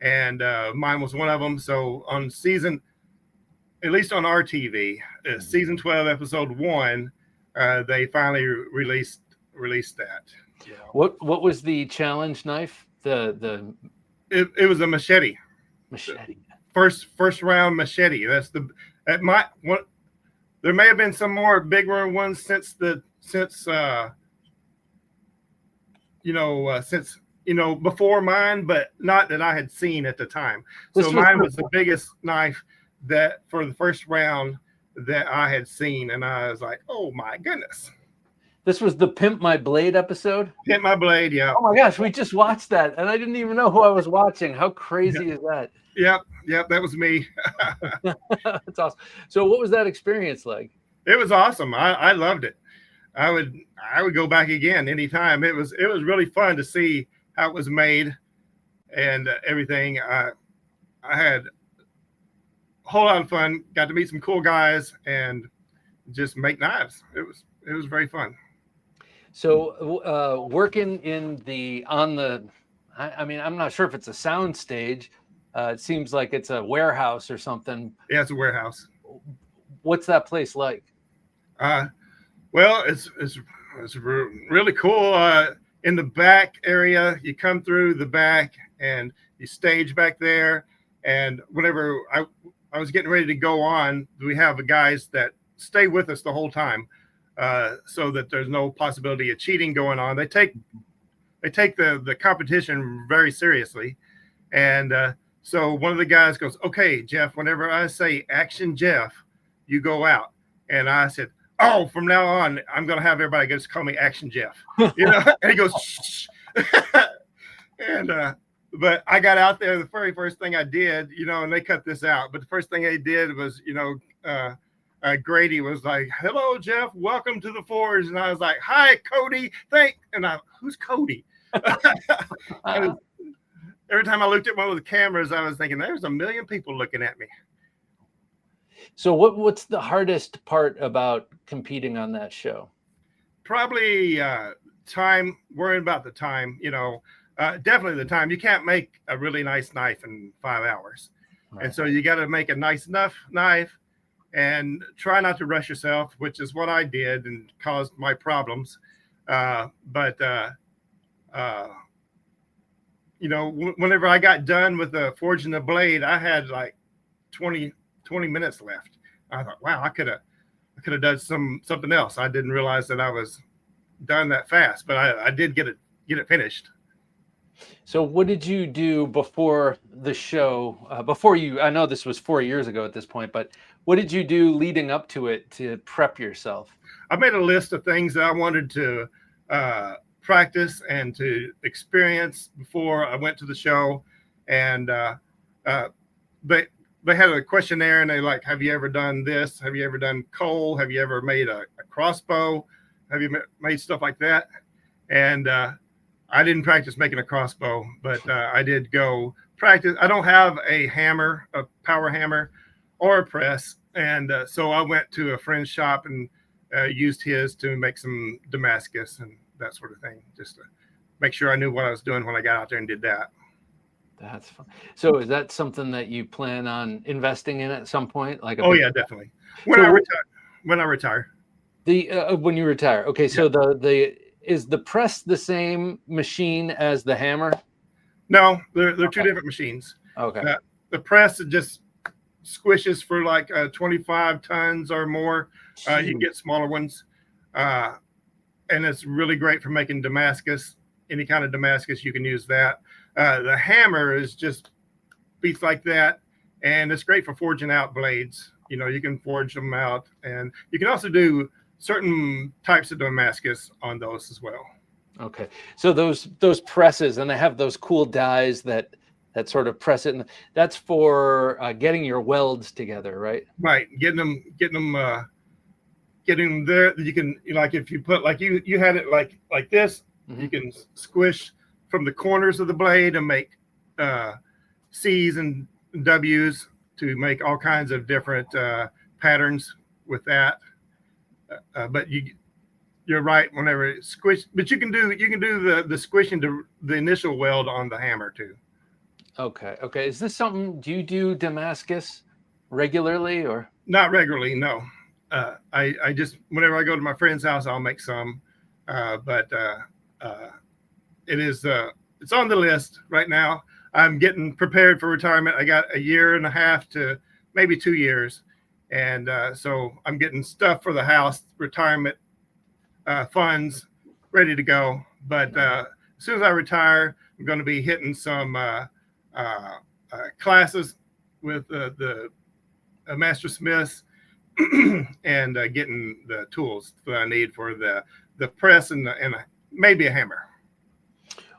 and mine was one of them. So on at least on our TV, season 12, episode 1, they finally released that. Yeah. What was the challenge knife? It was a machete. Machete. First round machete. That's there may have been some more bigger ones since before mine, but not that I had seen at the time. So mine was the biggest knife that for the first round that I had seen, and I was like, oh my goodness. This was the Pimp My Blade episode? Pimp My Blade, yeah. Oh my gosh, we just watched that, and I didn't even know who I was watching. How crazy is that? Yep, that was me. That's awesome. So what was that experience like? It was awesome. I loved it. I would go back again anytime. It was really fun to see how it was made and everything. I had a whole lot of fun. Got to meet some cool guys and just make knives. It was very fun. So working I'm not sure if it's a sound stage. It seems like it's a warehouse or something. Yeah, it's a warehouse. What's that place like? Well, it's really cool. In the back area, you come through the back and you stage back there. And whenever I was getting ready to go on, we have guys that stay with us the whole time, so that there's no possibility of cheating going on. They take the competition very seriously, and so one of the guys goes, "Okay, Jeff, whenever I say action, Jeff, you go out." And I said, "Oh, from now on, I'm going to have everybody just call me Action Jeff." And he goes, "Shh." And but I got out there. The very first thing I did, and they cut this out, but the first thing they did was, Grady was like, "Hello, Jeff. Welcome to the Forge." And I was like, "Hi, Cody. Who's Cody?" Every time I looked at one of the cameras, I was thinking, there's a million people looking at me. So what's the hardest part about competing on that show? Probably time, worrying about the time, definitely the time. You can't make a really nice knife in 5 hours. Right. And so you got to make a nice enough knife and try not to rush yourself, which is what I did and caused my problems. Whenever I got done with the forging the blade, I had like 20 minutes left. I thought, wow, I could have done something else. I didn't realize that I was done that fast, but I did get it finished. So what did you do before the show? I know this was 4 years ago at this point, but what did you do leading up to it to prep yourself? I made a list of things that I wanted to practice and to experience before I went to the show. And they had a questionnaire, and they like, have you ever done this? Have you ever done coal? Have you ever made a crossbow? Have you made stuff like that? And I didn't practice making a crossbow, but I did go practice. I don't have a hammer, a power hammer, or a press. And so I went to a friend's shop and used his to make some Damascus and that sort of thing, just to make sure I knew what I was doing when I got out there and did that. That's fun. So is that something that you plan on investing in at some point? Like, yeah, definitely. When I retire. When you retire. Okay. So is the press the same machine as the hammer? No, they're two different machines. Okay. The press just squishes for like 25 tons or more. You can get smaller ones. And it's really great for making Damascus. Any kind of Damascus, you can use that. The hammer is just beats like that. And it's great for forging out blades. You know, you can forge them out. And you can also do certain types of Damascus on those as well. Okay. So those presses, and they have those cool dies that sort of press it. And that's for getting your welds together, right? Right. Getting them there. You can, like, if you put, like you had it like this, you can squish from the corners of the blade and make C's and W's to make all kinds of different patterns with that. But you're right. Whenever it squish, but you can do the squishing to the initial weld on the hammer too. Okay. Is this something? Do you do Damascus regularly or? Not regularly, no. I just, whenever I go to my friend's house, I'll make some. But it's on the list right now. I'm getting prepared for retirement. I got a year and a half to maybe 2 years. And so I'm getting stuff for the house, retirement funds ready to go. But as soon as I retire, I'm going to be hitting some classes with the Master Smiths and getting the tools that I need for the press and maybe a hammer.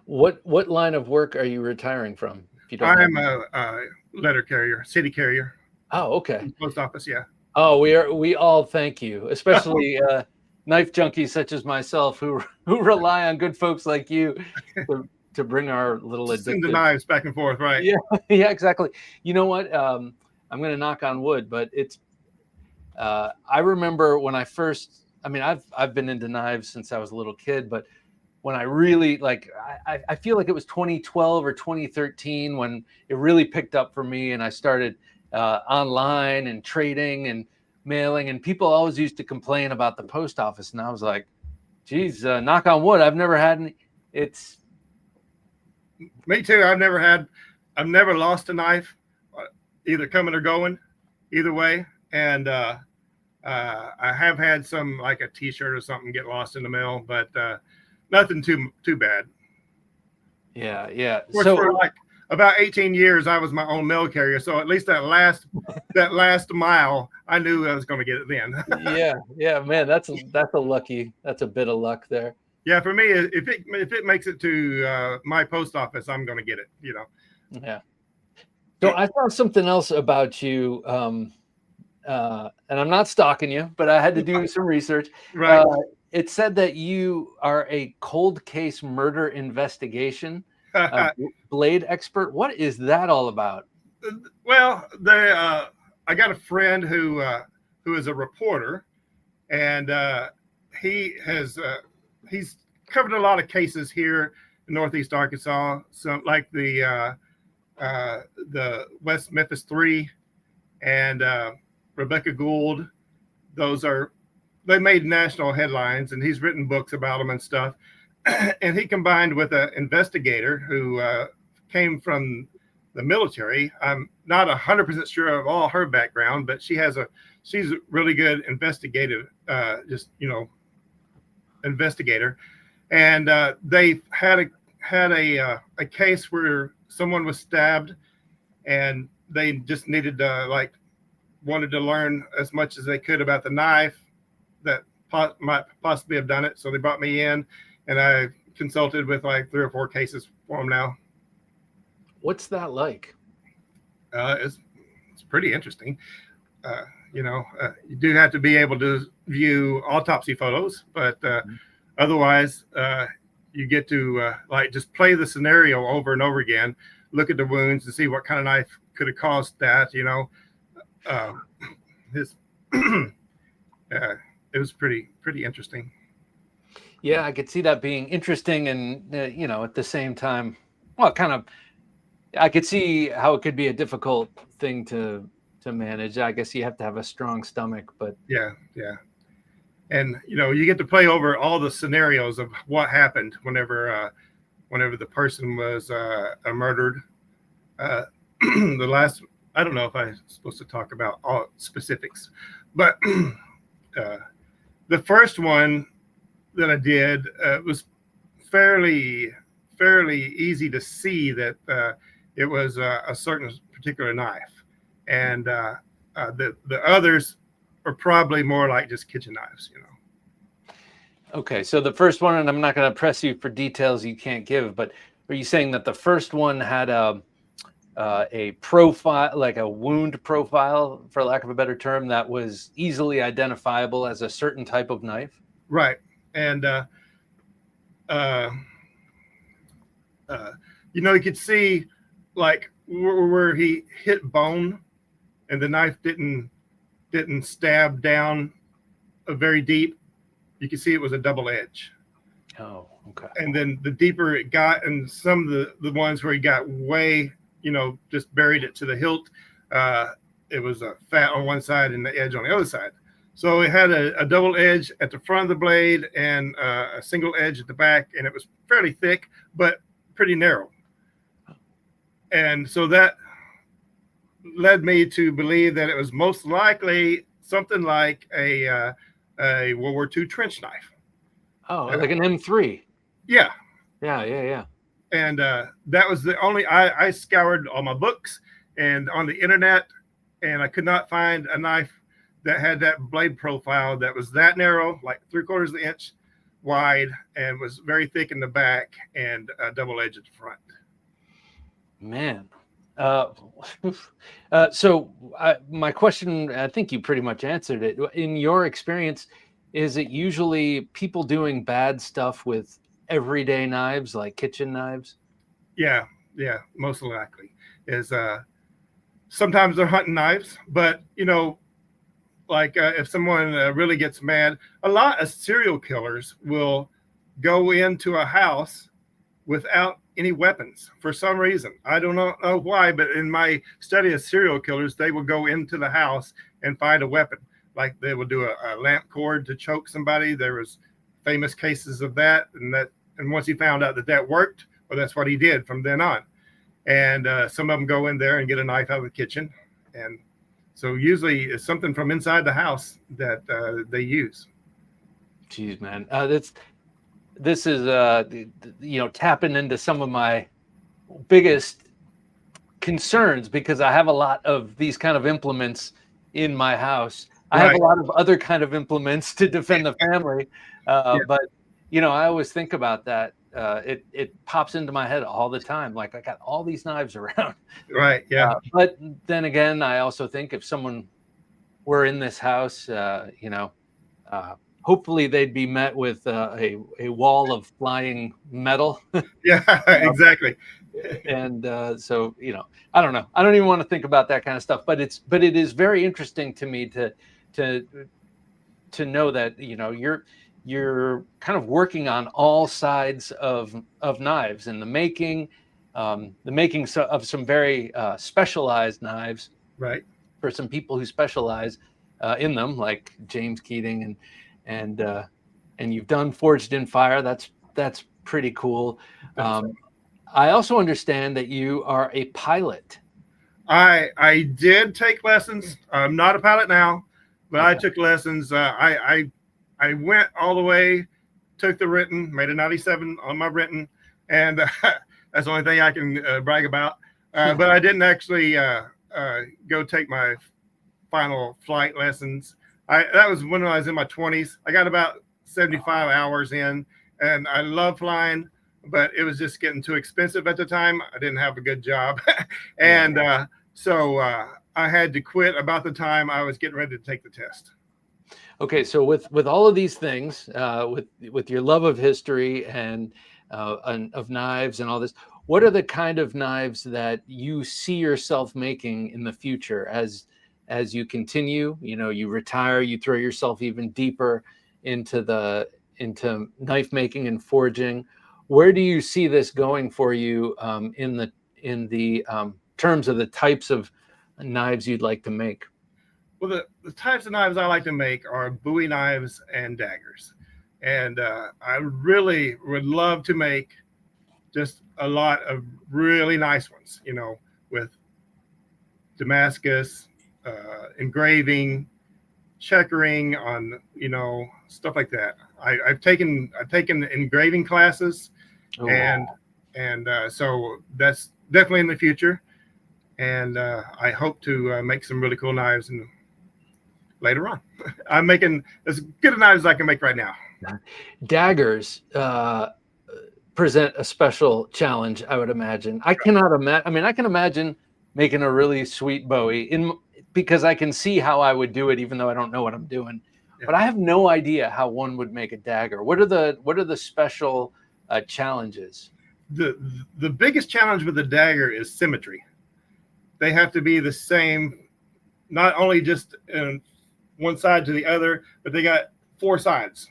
What line of work are you retiring from? If you don't I'm a letter carrier, city carrier. Oh, okay. Post office, yeah. Oh, we all thank you, especially knife junkies such as myself who rely on good folks like you to bring our little addictive. Send the knives back and forth, right? Yeah, exactly. You know what? I'm going to knock on wood, but it's. I remember when I first. I mean, I've been into knives since I was a little kid, but when I really I feel like it was 2012 or 2013 when it really picked up for me, and I started online and trading and mailing, and people always used to complain about the post office, and I was like, geez, knock on wood, I've never had any. It's me too. I've never lost a knife, either coming or going, either way. And I have had some, like a t-shirt or something, get lost in the mail, but nothing too bad. Yeah. So for like about 18 years, I was my own mail carrier. So at least that last mile, I knew I was going to get it then. yeah, man, that's a bit of luck there. Yeah, for me, if it makes it to my post office, I'm going to get it. Yeah. So I saw something else about you, and I'm not stalking you, but I had to do some research. Right. It said that you are a cold case murder investigation blade expert. What is that all about? Well, I got a friend who is a reporter, and he's covered a lot of cases here in Northeast Arkansas. So like the West Memphis 3 and Rebecca Gould. They made national headlines, and he's written books about them and stuff. And he combined with an investigator who came from the military. I'm not 100% sure of all her background, but she's a really good investigative, investigator. And they had a case where someone was stabbed, and they just needed wanted to learn as much as they could about the knife that might possibly have done it. So they brought me in, and I consulted with like 3 or 4 cases for them now. What's that like? It's pretty interesting. You do have to be able to view autopsy photos, but otherwise, you get to like just play the scenario over and over again, look at the wounds and see what kind of knife could have caused that. It was pretty interesting. Yeah, I could see that being interesting, and at the same time, well, I could see how it could be a difficult thing to manage. I guess you have to have a strong stomach, but yeah. And you get to play over all the scenarios of what happened whenever the person was murdered. The last, I don't know if I'm supposed to talk about all specifics, but the first one that I did was fairly easy to see that it was a certain particular knife, and the others are probably more like just kitchen knives. Okay, so the first one, and I'm not going to press you for details you can't give, but are you saying that the first one had a profile, like a wound profile, for lack of a better term, that was easily identifiable as a certain type of knife? Right. And you could see like where he hit bone, and the knife didn't stab down very deep. You can see it was a double edge. Oh, okay. And then the deeper it got, and some of the ones where he got way, just buried it to the hilt, it was a fat on one side and the edge on the other side. So it had a double edge at the front of the blade and a single edge at the back, and it was fairly thick, but pretty narrow. And so that led me to believe that it was most likely something like a World War II trench knife. Oh, like an M3. Yeah. Yeah. And that was the only, I scoured all my books and on the internet, and I could not find a knife that had that blade profile that was that narrow, like 3/4 of an inch wide, and was very thick in the back and double edge at the front. Man. So my question, I think you pretty much answered it. In your experience, is it usually people doing bad stuff with everyday knives, like kitchen knives? Yeah, most likely is. Sometimes they're hunting knives, but like if someone really gets mad, a lot of serial killers will go into a house without any weapons for some reason. I don't know why, but in my study of serial killers, they will go into the house and find a weapon. Like they will do a lamp cord to choke somebody. There was famous cases of that, and once he found out that worked, well, that's what he did from then on. And some of them go in there and get a knife out of the kitchen, and so usually it's something from inside the house that they use. Jeez, man, this is tapping into some of my biggest concerns, because I have a lot of these kind of implements in my house. I have a lot of other kind of implements to defend the family, but I always think about that. It pops into my head all the time. Like, I got all these knives around. Right. Yeah. But then again, I also think if someone were in this house, hopefully they'd be met with a wall of flying metal. Yeah, exactly. And so, I don't know. I don't even want to think about that kind of stuff, but it is very interesting to me to know that, you're kind of working on all sides of knives, and the making of some very specialized knives, right, for some people who specialize in them, like James Keating, and you've done Forged in Fire. That's pretty cool. I also understand that you are a pilot. I did take lessons. I'm not a pilot now, but okay. I took lessons. I went all the way, took the written, made a 97 on my written, and that's the only thing I can brag about. But I didn't actually go take my final flight lessons. That was when I was in my 20s. I got about 75 hours in, and I love flying, but it was just getting too expensive at the time. I didn't have a good job. And so I had to quit about the time I was getting ready to take the test. Okay, so with all of these things, with your love of history and of knives and all this, what are the kind of knives that you see yourself making in the future as you continue? You know, you retire, you throw yourself even deeper into knife making and forging. Where do you see this going for you in the terms of the types of knives you'd like to make? Well, the types of knives I like to make are Bowie knives and daggers. And I really would love to make just a lot of really nice ones, you know, with Damascus, engraving, checkering on, you know, stuff like that. I've taken engraving classes, Oh. and so that's definitely in the future. And I hope to make some really cool knives and later on. I'm making as good a knives as I can make right now. Daggers present a special challenge, I would imagine. I cannot imagine. I mean, I can imagine making a really sweet Bowie because I can see how I would do it, even though I don't know what I'm doing. Yeah. But I have no idea how one would make a dagger. What are the special challenges? The biggest challenge with the dagger is symmetry. They have to be the same, not only just in one side to the other, but they got 4 sides.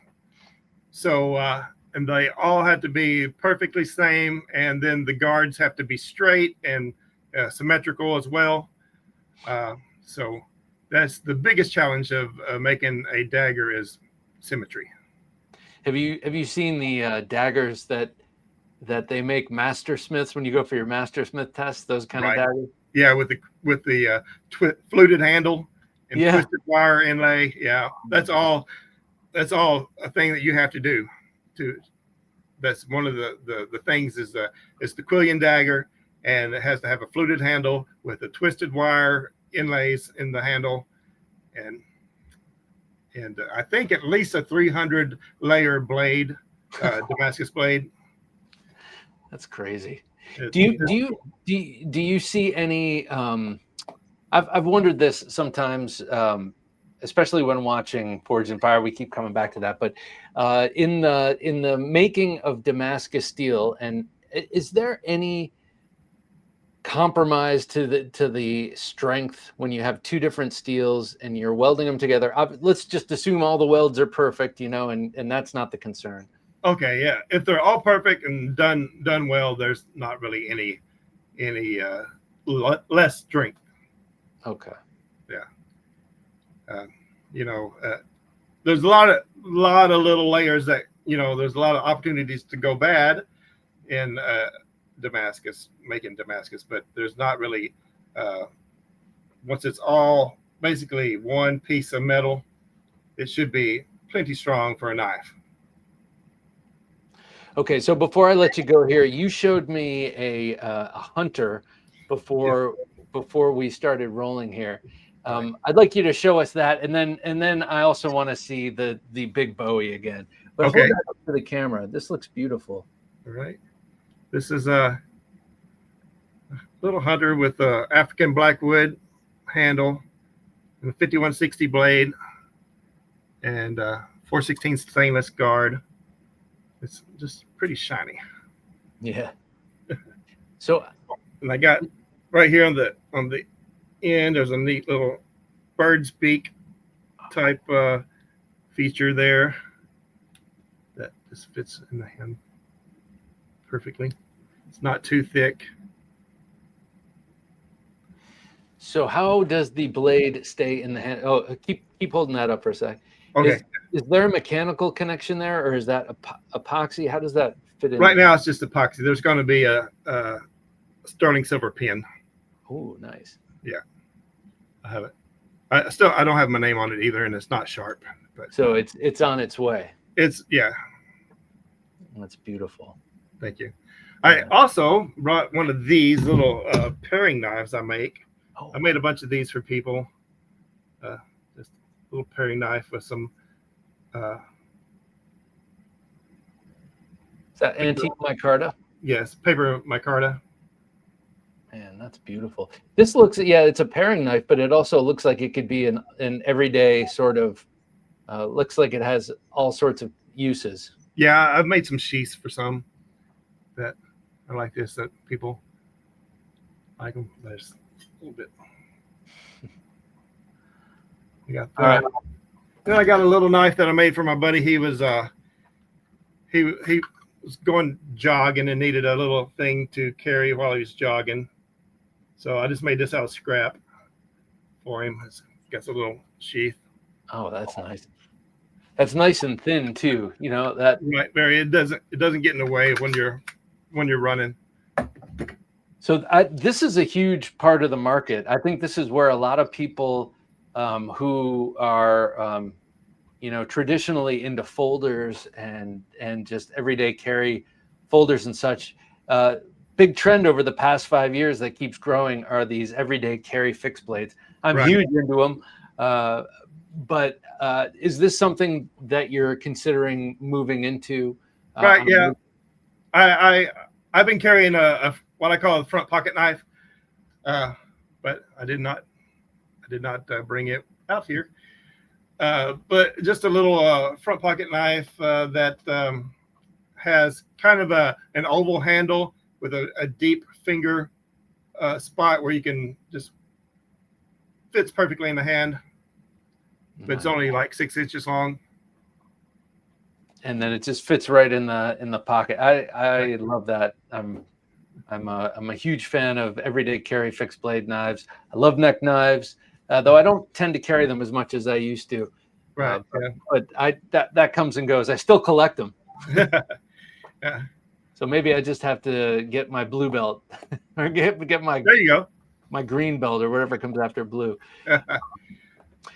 So, and they all have to be perfectly same. And then the guards have to be straight and symmetrical as well. So that's the biggest challenge of making a dagger is symmetry. Have you seen the daggers that they make mastersmiths when you go for your mastersmith test? Those kind of daggers. Yeah, with the fluted handle and twisted wire inlay. Yeah, that's all a thing that you have to do. That's one of the things is the Quillian dagger, and it has to have a fluted handle with a twisted wire inlays in the handle, and I think at least a 300 layer blade, Damascus blade. That's crazy. Do you see any? I've wondered this sometimes, especially when watching Forged in Fire. We keep coming back to that, but in the making of Damascus steel, and is there any compromise to the strength when you have 2 different steels and you're welding them together? Let's just assume all the welds are perfect, you know, and that's not the concern. Okay, yeah. If they're all perfect and done well, there's not really any less strength. Okay. Yeah. You know, there's a lot of little layers that, you know, there's a lot of opportunities to go bad in making Damascus, but there's not really, once it's all basically one piece of metal, it should be plenty strong for a knife. Okay, so before I let you go here, you showed me a hunter before we started rolling here. I'd like you to show us that, and then I also want to see the big Bowie again. But hold that up to the camera. This looks beautiful. All right. This is a little hunter with a African blackwood handle and a 5160 blade and 416 stainless guard. It's just pretty shiny. Yeah. So, and I got right here on the end, there's a neat little bird's beak type feature there that just fits in the hand perfectly. It's not too thick. So how does the blade stay in the hand? Oh, keep holding that up for a sec. Okay. Is there a mechanical connection there, or is that epoxy? How does that fit in? Right now, it's just epoxy. There's going to be a sterling silver pin. Oh, nice. Yeah, I have it. I don't have my name on it either, and it's not sharp. But so it's on its way. Yeah. That's beautiful. Thank you. I also brought one of these little paring knives I make. I made a bunch of these for people. little paring knife with some. Is that antique micarta? Yes, paper micarta. Man, that's beautiful. This looks, yeah, it's a paring knife, but it also looks like it could be an everyday sort of, looks like it has all sorts of uses. Yeah, I've made some sheaths for some that I like this, that people like them. There's a little bit. I got that. All right. Then I got a little knife that I made for my buddy. He was going jogging and needed a little thing to carry while he was jogging. So I just made this out of scrap for him. It's got a little sheath. Oh, that's nice. That's nice and thin too. You know that. Right, very. It doesn't get in the way when you're running. So this is a huge part of the market. I think this is where a lot of people who are traditionally into folders and just everyday carry folders and such. Big trend over the past 5 years that keeps growing are these everyday carry fixed blades. I'm Right. huge into them. But is this something that you're considering moving into? Right. Yeah. I've been carrying a what I call a front pocket knife, but I did not bring it out here. But just a little front pocket knife that has kind of an oval handle with a deep finger spot where you can just fits perfectly in the hand. But it's only like 6 inches long. And then it just fits right in the pocket. I love that. I'm a huge fan of everyday carry fixed blade knives. I love neck knives, though I don't tend to carry them as much as I used to. Right. But that comes and goes. I still collect them. Yeah. So maybe I just have to get my blue belt or get my There you go. my green belt or whatever comes after blue. All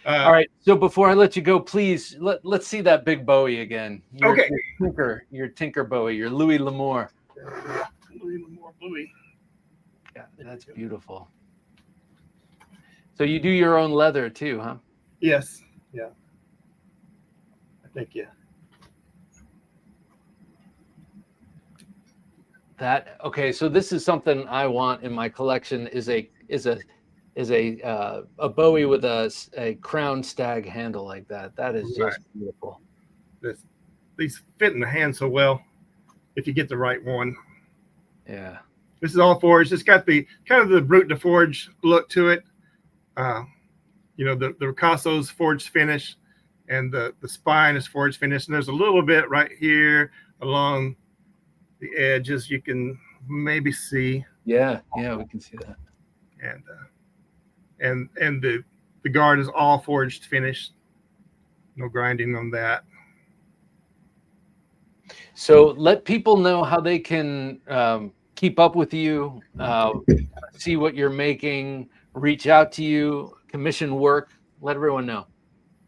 All right. So before I let you go, please let's see that big Bowie again. Okay. Your Tinker Bowie, your Louis L'Amour. Louis L'Amour Bowie. Yeah, that's beautiful. So you do your own leather too, huh? Yes. Yeah. I think yeah. Okay, so this is something I want in my collection is a Bowie with a crown stag handle like that. That is just beautiful. These fit in the hand so well if you get the right one. Yeah. This is all forged. It's got the kind of the brute de forge look to it. The Ricasso's forged finish, and the spine is forged finish. And there's a little bit right here along the edges you can maybe see. Yeah, we can see that. And the guard is all forged finish. No grinding on that. So let people know how they can keep up with you, see what you're making, reach out to you, commission work. Let everyone know.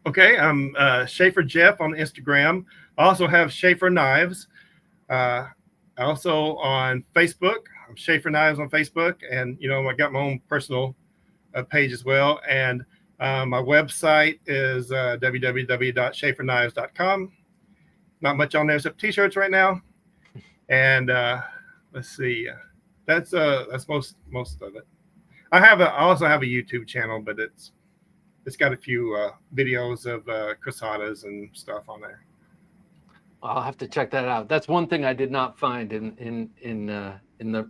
Okay, I'm Schafer Jeff on Instagram. I also have Schafer Knives. Also on Facebook. I'm Schafer Knives on Facebook, and I got my own personal page as well. And my website is www.schaferknives.com. Not much on there except t-shirts right now. And let's see, that's most of it. I also have a YouTube channel, but it's got a few videos of cruzadas and stuff on there. I'll have to check that out. That's one thing I did not find in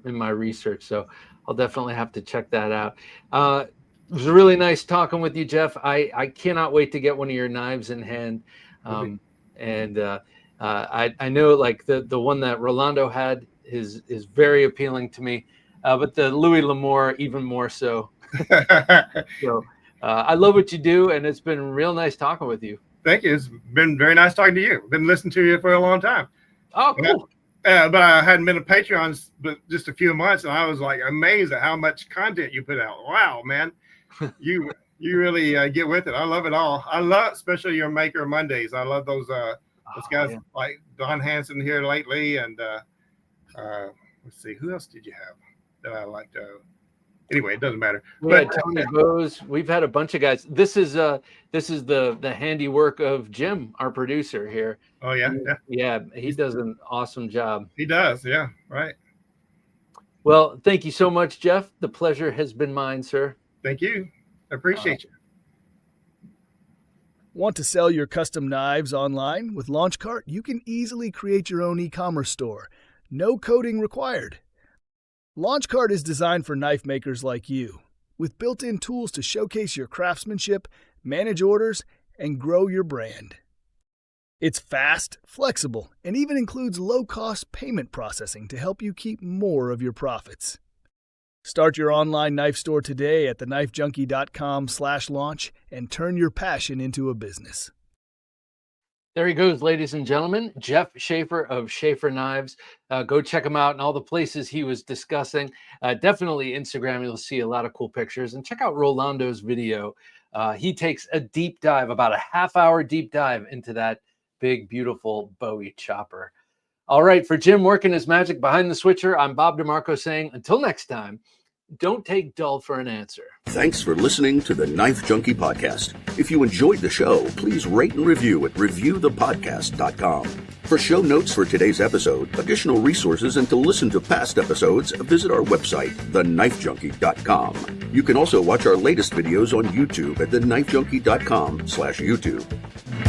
my research, so I'll definitely have to check that out. It was really nice talking with you, Jeff. I cannot wait to get one of your knives in hand. And I know like the one that Rolando had is very appealing to me, but the Louis L'Amour even more so. So I love what you do, and it's been real nice talking with you. Thank you. It's been very nice talking to you. Been listening to you for a long time. Oh, cool. But I hadn't been a Patreon but just a few months, and I was like amazed at how much content you put out. Wow, man, you really get with it. I love it all. I love especially your Maker Mondays. I love those guys like Don Hansen here lately, and let's see, who else did you have that I liked? anyway, it doesn't matter. We had Tony Bowes. We've had a bunch of guys. This is the handiwork of Jim, our producer here. Oh yeah, yeah. He does an awesome job. He does, yeah, right. Well, thank you so much, Jeff. The pleasure has been mine, sir. Thank you. I appreciate you. Want to sell your custom knives online? With LaunchCart, you can easily create your own e-commerce store. No coding required. LaunchCart is designed for knife makers like you, with built-in tools to showcase your craftsmanship, manage orders, and grow your brand. It's fast, flexible, and even includes low-cost payment processing to help you keep more of your profits. Start your online knife store today at TheKnifeJunkie.com/launch and turn your passion into a business. There he goes, ladies and gentlemen. Jeff Schafer of Schafer Knives. Go check him out in all the places he was discussing. Definitely Instagram. You'll see a lot of cool pictures. And check out Rolando's video. He takes a deep dive, about a half-hour deep dive into that big, beautiful Bowie chopper. All right, for Jim working his magic behind the switcher, I'm Bob DeMarco saying, until next time, don't take dull for an answer. Thanks for listening to the Knife Junkie podcast. If you enjoyed the show, please rate and review at reviewthepodcast.com. For show notes for today's episode, additional resources, and to listen to past episodes, visit our website, TheKnifeJunkie.com. You can also watch our latest videos on YouTube at TheKnifeJunkie.com/YouTube.